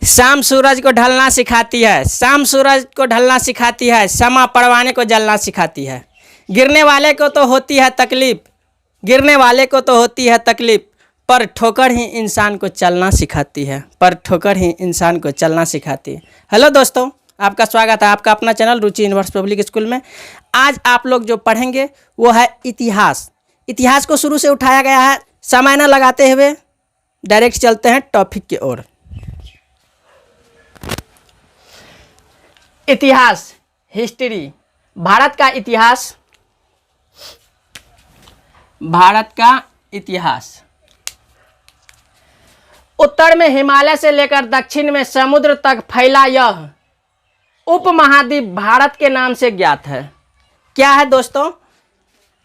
शाम सूरज को ढलना सिखाती है, शाम सूरज को ढलना सिखाती है, शमा परवाने को जलना सिखाती है। गिरने वाले को तो होती है तकलीफ, गिरने वाले को तो होती है तकलीफ, पर ठोकर ही इंसान को चलना सिखाती है, पर ठोकर ही इंसान को चलना सिखाती है। हेलो दोस्तों, आपका स्वागत है आपका अपना चैनल रुचि यूनिवर्स पब्लिक स्कूल में। आज आप लोग जो पढ़ेंगे वो है इतिहास। इतिहास को शुरू से उठाया गया है। समय न लगाते हुए डायरेक्ट चलते हैं टॉपिक की ओर। इतिहास, हिस्ट्री, भारत का इतिहास। भारत का इतिहास उत्तर में हिमालय से लेकर दक्षिण में समुद्र तक फैला यह उपमहाद्वीप भारत के नाम से ज्ञात है। क्या है दोस्तों?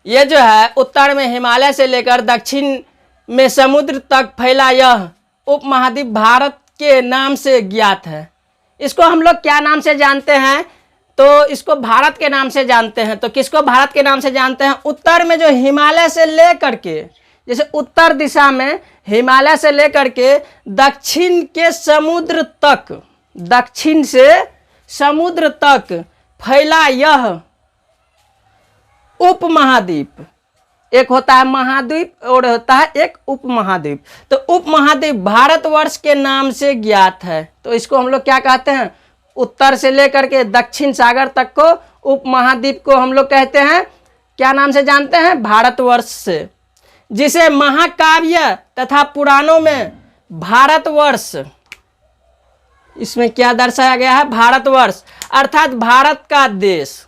ये जो है उत्तर में हिमालय से लेकर दक्षिण में समुद्र तक फैला यह उपमहाद्वीप भारत के नाम से ज्ञात है। इसको हम लोग क्या नाम से जानते हैं? तो इसको भारत के नाम से जानते हैं। तो किसको भारत के नाम से जानते हैं? उत्तर में जो हिमालय से लेकर के, जैसे उत्तर दिशा में हिमालय से लेकर के दक्षिण के समुद्र तक, दक्षिण से समुद्र तक फैला यह उपमहाद्वीप। एक होता है महाद्वीप और होता है एक उपमहाद्वीप। तो उपमहाद्वीप भारतवर्ष के नाम से ज्ञात है। तो इसको हम लोग क्या कहते हैं? उत्तर से लेकर के दक्षिण सागर तक को उपमहाद्वीप को हम लोग कहते हैं, क्या नाम से जानते हैं? भारतवर्ष से। जिसे महाकाव्य तथा पुराणों में भारतवर्ष, इसमें क्या दर्शाया गया है? भारतवर्ष अर्थात भारत का देश,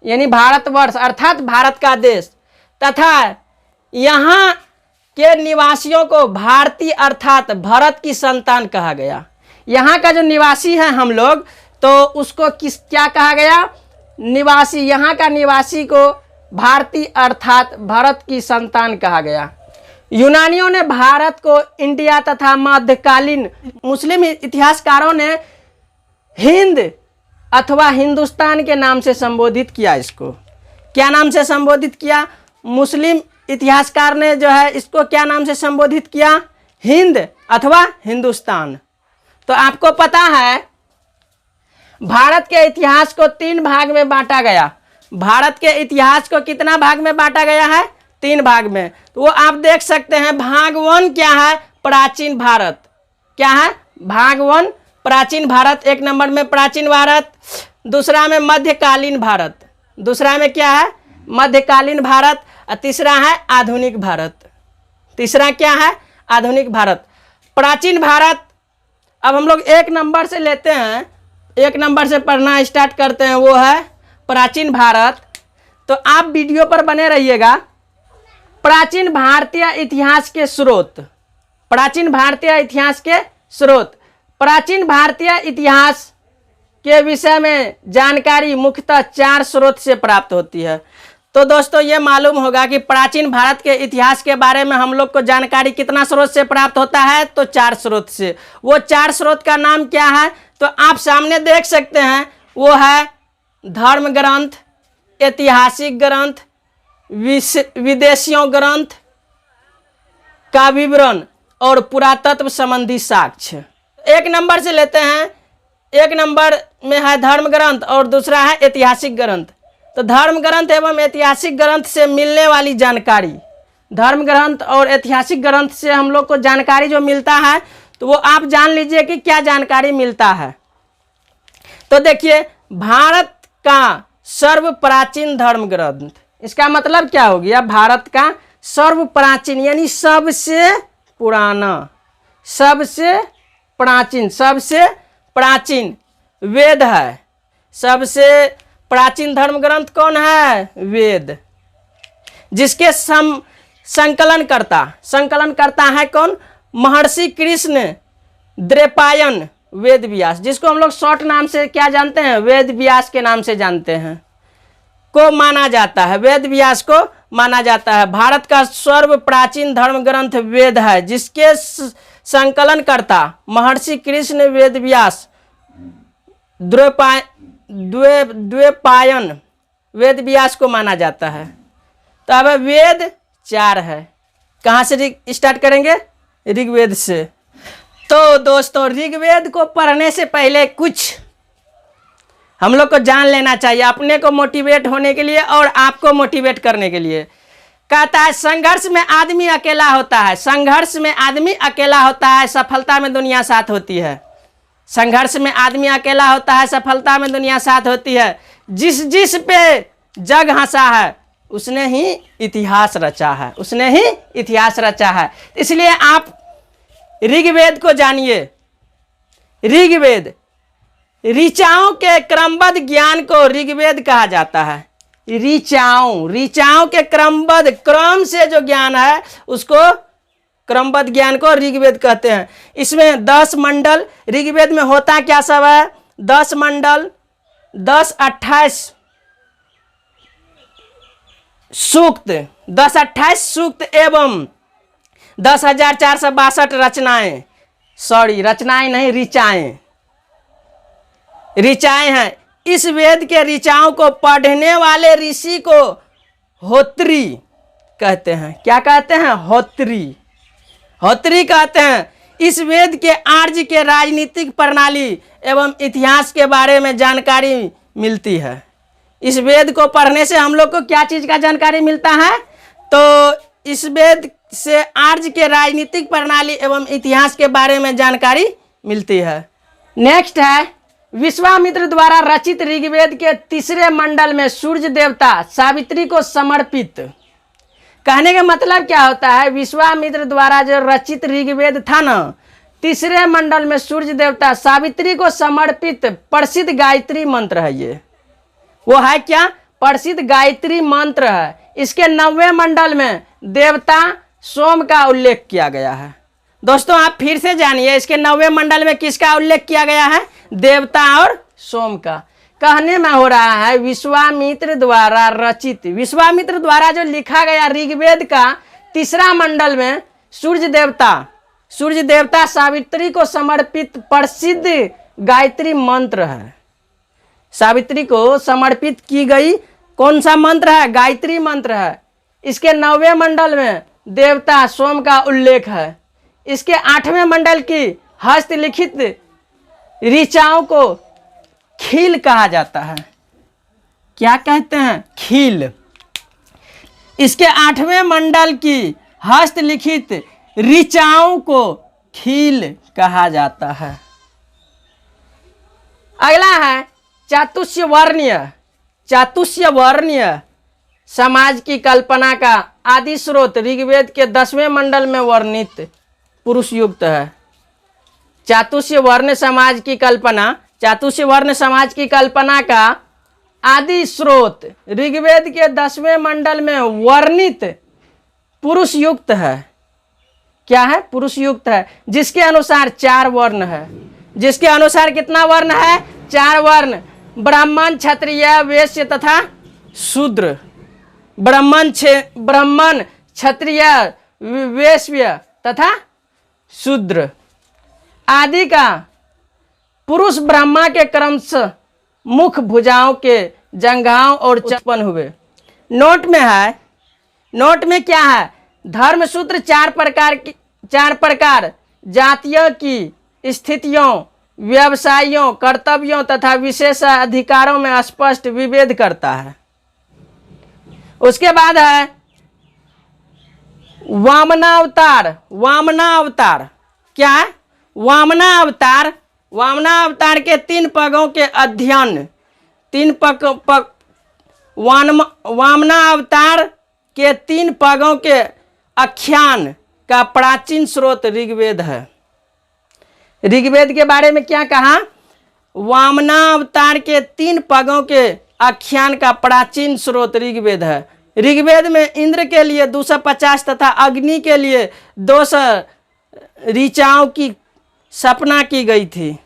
यानी भारतवर्ष अर्थात भारत का देश, तथा यहाँ के निवासियों को भारतीय अर्थात भरत की संतान कहा गया। यहाँ का जो निवासी है हम लोग, तो उसको क्या कहा गया? निवासी। यहाँ का निवासी को भारतीय अर्थात भरत की संतान कहा गया। यूनानियों ने भारत को इंडिया तथा मध्यकालीन मुस्लिम इतिहासकारों ने हिंद अथवा हिंदुस्तान के नाम से संबोधित किया। इसको क्या नाम से संबोधित किया? मुस्लिम इतिहासकार ने जो है इसको क्या नाम से संबोधित किया? हिंद अथवा हिंदुस्तान। तो आपको पता है भारत के इतिहास को 3 भाग में बांटा गया। भारत के इतिहास को कितना भाग में बांटा गया है? 3 भाग में। तो वो आप देख सकते हैं। भाग 1 क्या है? प्राचीन भारत। क्या है? भाग 1 प्राचीन भारत, 1 नंबर में प्राचीन भारत, दूसरा में मध्यकालीन भारत, दूसरा में क्या है? मध्यकालीन भारत, और तीसरा है आधुनिक भारत। तीसरा क्या है? आधुनिक भारत। प्राचीन भारत अब हम लोग 1 नंबर से लेते हैं, 1 नंबर से पढ़ना स्टार्ट करते हैं। वो है प्राचीन भारत। तो आप वीडियो पर बने रहिएगा। प्राचीन भारतीय इतिहास के स्रोत, प्राचीन भारतीय इतिहास के स्रोत। प्राचीन भारतीय इतिहास के विषय में जानकारी मुख्यतः 4 स्रोत से प्राप्त होती है। तो दोस्तों ये मालूम होगा कि प्राचीन भारत के इतिहास के बारे में हम लोग को जानकारी कितना स्रोत से प्राप्त होता है? तो 4 स्रोत से। वो 4 स्रोत का नाम क्या है? तो आप सामने देख सकते हैं। वो है धर्म ग्रंथ, ऐतिहासिक ग्रंथ, विदेशियों ग्रंथ का विवरण और पुरातत्व संबंधी साक्ष्य। 1 नंबर से लेते हैं। 1 नंबर में है धर्म ग्रंथ और दूसरा है ऐतिहासिक ग्रंथ। तो धर्म ग्रंथ एवं ऐतिहासिक ग्रंथ से मिलने वाली जानकारी, धर्म ग्रंथ और ऐतिहासिक ग्रंथ से हम लोग को जानकारी जो मिलता है, तो वो आप जान लीजिए कि क्या जानकारी मिलता है। तो देखिए, भारत का सर्व प्राचीन धर्म ग्रंथ, इसका मतलब क्या हो गया? भारत का सर्व प्राचीन यानी सबसे पुराना, सबसे प्राचीन, सबसे प्राचीन वेद है। सबसे प्राचीन धर्म ग्रंथ कौन है? वेद। जिसके संकलन करता है कौन? महर्षि कृष्ण द्वैपायन वेद व्यास, जिसको हम लोग शॉर्ट नाम से क्या जानते हैं? वेद व्यास के नाम से जानते हैं, को माना जाता है। वेद व्यास को माना जाता है। भारत का सर्व प्राचीन धर्म ग्रंथ वेद है, जिसके संकलनकर्ता महर्षि कृष्ण वेद व्यास द्वैपायन वेद व्यास को माना जाता है। तो अब वेद 4 है। कहाँ से स्टार्ट करेंगे? ऋग्वेद से। तो दोस्तों ऋग्वेद को पढ़ने से पहले कुछ हम लोग को जान लेना चाहिए अपने को मोटिवेट होने के लिए और आपको मोटिवेट करने के लिए। कहता है संघर्ष में आदमी अकेला होता है, संघर्ष में आदमी अकेला होता है, सफलता में दुनिया साथ होती है। संघर्ष में आदमी अकेला होता है, सफलता में दुनिया साथ होती है। जिस जिस पे जग हंसा है उसने ही इतिहास रचा है, उसने ही इतिहास रचा है। इसलिए आप ऋग्वेद को जानिए। ऋग्वेद, ऋचाओं के क्रमबद्ध ज्ञान को ऋग्वेद कहा जाता है। ऋचाओं के क्रमबद्ध, क्रम से जो ज्ञान है उसको क्रमबद्ध ज्ञान को ऋग्वेद कहते हैं। इसमें 10 मंडल, ऋग्वेद में होता क्या सब है? 10 मंडल, 10-28 सूक्त, 10-28 सूक्त एवं 10,462 रचनाएं, सॉरी रचनाएं नहीं, ऋचाएं हैं। इस वेद के ऋचाओं को पढ़ने वाले ऋषि को होत्री कहते हैं। क्या कहते हैं? होत्री कहते हैं। इस वेद के आर्य के राजनीतिक प्रणाली एवं इतिहास के बारे में जानकारी मिलती है। इस वेद को पढ़ने से हम लोग को क्या चीज़ का जानकारी मिलता है? तो इस वेद से आर्य के राजनीतिक प्रणाली एवं इतिहास के बारे में जानकारी मिलती है। नेक्स्ट है विश्वामित्र द्वारा रचित ऋग्वेद के 3रे मंडल में सूर्य देवता सावित्री को समर्पित। कहने का मतलब क्या होता है? विश्वामित्र द्वारा जो रचित ऋग्वेद था ना, 3रे मंडल में सूर्य देवता सावित्री को समर्पित प्रसिद्ध गायत्री मंत्र है। ये वो है क्या? प्रसिद्ध गायत्री मंत्र है। इसके 9वें मंडल में देवता सोम का उल्लेख किया गया है। दोस्तों आप फिर से जानिए, इसके 9वें मंडल में किसका उल्लेख किया गया है? देवता और सोम का। कहने में हो रहा है विश्वामित्र द्वारा रचित, विश्वामित्र द्वारा जो लिखा गया ऋग्वेद का 3रा मंडल में सूर्य देवता सावित्री को समर्पित प्रसिद्ध गायत्री मंत्र है। सावित्री को समर्पित की गई कौन सा मंत्र है? गायत्री मंत्र है। इसके 9वें मंडल में देवता सोम का उल्लेख है। इसके 8वें मंडल की हस्तलिखित ऋचाओं को खील कहा जाता है। क्या कहते हैं? खील। इसके 8वें मंडल की हस्तलिखित ऋचाओं को खील कहा जाता है। अगला है चातुष्यवर्णीय समाज की कल्पना का आदि स्रोत ऋग्वेद के 10वें मंडल में वर्णित पुरुष युक्त है। चातुष्यवर्ण समाज की कल्पना का आदि स्रोत ऋग्वेद के 10वें मंडल में वर्णित पुरुष युक्त है। क्या है? पुरुष युक्त है, जिसके अनुसार 4 वर्ण है। जिसके अनुसार कितना वर्ण है? 4 वर्ण। ब्राह्मण, क्षत्रिय, वैश्य तथा शूद्र। ब्राह्मण, क्षत्रिय, वैश्य तथा शूद्र आदि का पुरुष ब्रह्मा के क्रमशः मुख, भुजाओं के जंघाओं और चपन हुए। नोट में क्या है? धर्म सूत्र 4 प्रकार जातियों की स्थितियों, व्यवसायों, कर्तव्यों तथा विशेष अधिकारों में स्पष्ट विभेद करता है। उसके बाद है वामनावतार। क्या है? वामनावतार के 3 पगों के अध्ययन, वामनावतार के 3 पगों के आख्यान का प्राचीन स्रोत ऋग्वेद है। ऋग्वेद के बारे में क्या कहा? वामनावतार के 3 पगों के आख्यान का प्राचीन स्रोत ऋग्वेद है। ऋग्वेद में इंद्र के लिए 250 तथा अग्नि के लिए 200 ऋचाओं की स्थापना की गई थी।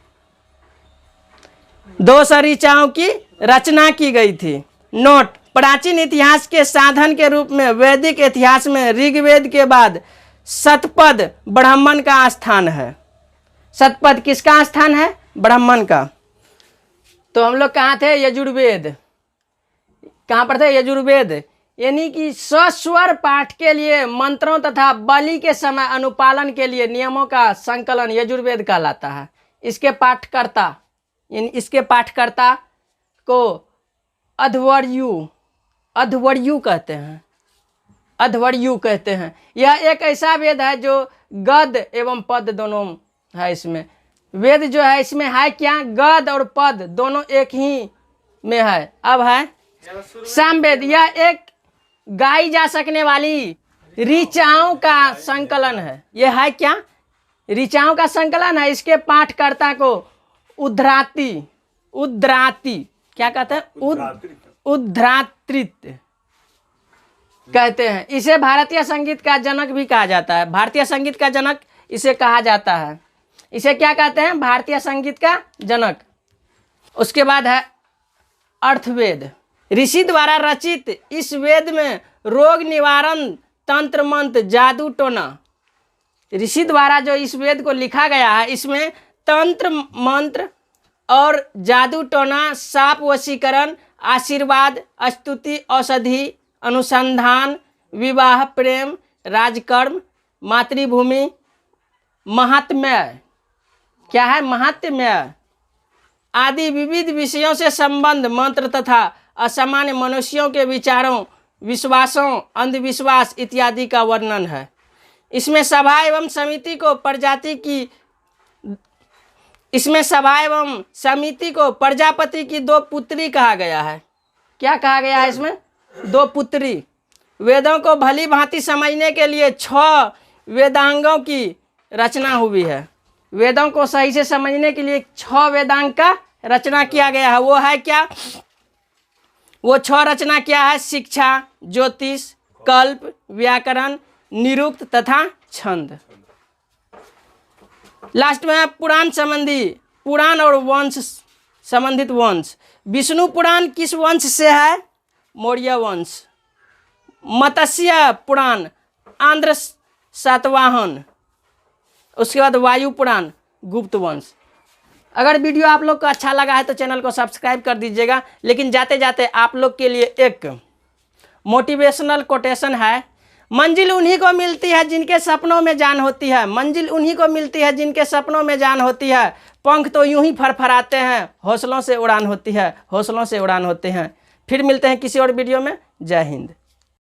200 ऋचाओं की रचना की गई थी। नोट: प्राचीन इतिहास के साधन के रूप में वैदिक इतिहास में ऋग्वेद के बाद शतपथ ब्राह्मण का स्थान है। शतपथ किसका स्थान है? ब्राह्मण का। तो हम लोग कहाँ थे? यजुर्वेद। कहाँ पर थे? यजुर्वेद। यानी कि सस्वर पाठ के लिए मंत्रों तथा बलि के समय अनुपालन के लिए नियमों का संकलन यजुर्वेद कहलाता है। इसके पाठकर्ता यानी इसके पाठकर्ता को अध्वर्यु कहते हैं। अध्वर्यु कहते हैं। यह एक ऐसा वेद है जो गद एवं पद दोनों है। इसमें वेद जो है इसमें है क्या, गद और पद दोनों एक ही में है। अब है सामवेद। यह एक गाई जा सकने वाली ऋचाओं का संकलन है। यह है क्या, ऋचाओं का संकलन है। इसके पाठकर्ता को उद्राती क्या कहते हैं, उद्रात्रित कहते हैं। इसे भारतीय संगीत का जनक भी कहा जाता है। भारतीय संगीत का जनक इसे कहा जाता है। इसे क्या कहते हैं, भारतीय संगीत का जनक। उसके बाद है अर्थवेद। ऋषि द्वारा रचित इस वेद में रोग निवारण, तंत्र मंत्र, जादू टोना, ऋषि द्वारा जो इस वेद को लिखा गया है इसमें तंत्र मंत्र और जादू टोना, साप वशीकरण, आशीर्वाद, स्तुति, औषधि, अनुसंधान, विवाह, प्रेम, राजकर्म, मातृभूमि, महात्म्य क्या है, महात्म्य आदि विविध विषयों से संबंध मंत्र तथा असामान्य मनुष्यों के विचारों, विश्वासों, अंधविश्वास इत्यादि का वर्णन है। इसमें सभा एवं समिति को प्रजापति की दो पुत्री कहा गया है। क्या कहा गया है इसमें, दो पुत्री। वेदों को भली भांति समझने के लिए 6 वेदांगों की रचना हुई है। वेदों को सही से समझने के लिए 6 वेदांग का रचना किया गया है। वो है क्या, वो 6 रचना क्या है, शिक्षा, ज्योतिष, कल्प, व्याकरण, निरुक्त तथा छंद। लास्ट में है पुराण और वंश संबंधित वंश। विष्णु पुराण किस वंश से है, मौर्य वंश। मत्स्य पुराण आंध्र सातवाहन। उसके बाद वायु पुराण गुप्त वंश। अगर वीडियो आप लोग को अच्छा लगा है तो चैनल को सब्सक्राइब कर दीजिएगा। लेकिन जाते जाते आप लोग के लिए एक मोटिवेशनल कोटेशन है। मंजिल उन्हीं को मिलती है जिनके सपनों में जान होती है। मंजिल उन्हीं को मिलती है जिनके सपनों में जान होती है। पंख तो यूं ही फरफराते हैं, हौसलों से उड़ान होती है, हौसलों से उड़ान होते हैं। फिर मिलते हैं किसी और वीडियो में। जय हिंद।